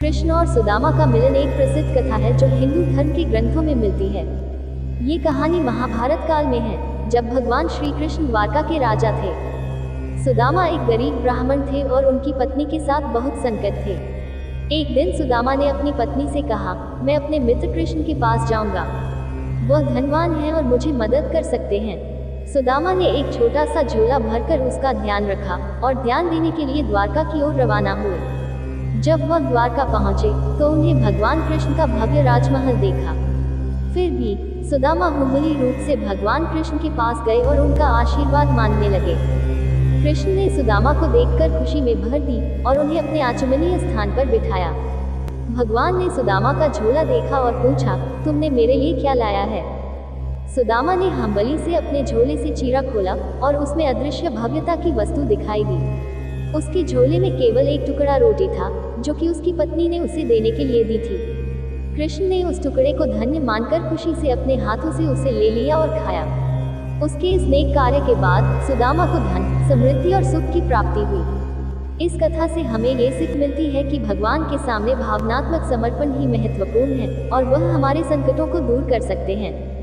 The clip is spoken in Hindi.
कृष्ण और सुदामा का मिलन एक प्रसिद्ध कथा है जो हिंदू धर्म के ग्रंथों में मिलती है। ये कहानी महाभारत काल में है, जब भगवान श्री कृष्ण द्वारका के राजा थे। सुदामा एक गरीब ब्राह्मण थे और उनकी पत्नी के साथ बहुत संकट थे। एक दिन सुदामा ने अपनी पत्नी से कहा, मैं अपने मित्र कृष्ण के पास जाऊंगा। वह धनवान हैं और मुझे मदद कर सकते हैं। सुदामा ने एक छोटा सा झोला भरकर उसका ध्यान रखा और ध्यान देने के लिए द्वारका की ओर रवाना हुए। जब वह द्वारका पहुंचे तो उन्हें भगवान कृष्ण का भव्य राजमहल देखा। फिर भी सुदामा हुम्बली रूप से भगवान कृष्ण के पास गए और उनका आशीर्वाद मांगने लगे। कृष्ण ने सुदामा को देखकर खुशी में भर दी और उन्हें अपने आचमनीय स्थान पर बिठाया। भगवान ने सुदामा का झोला देखा और पूछा, तुमने मेरे लिए क्या लाया है? सुदामा ने हम्बली से अपने झोले से चीरा खोला और उसमें अदृश्य भव्यता की वस्तु दिखाई दी। उसके झोले में केवल एक टुकड़ा रोटी था, जो कि उसकी पत्नी ने उसे देने के लिए दी थी। कृष्ण ने उस टुकड़े को धन्य मानकर खुशी से अपने हाथों से उसे ले लिया और खाया। उसके इस नेक कार्य के बाद सुदामा को धन, समृद्धि और सुख की प्राप्ति हुई। इस कथा से हमें ये सीख मिलती है कि भगवान के सामने भावनात्मक समर्पण ही महत्वपूर्ण है और वह हमारे संकटों को दूर कर सकते हैं।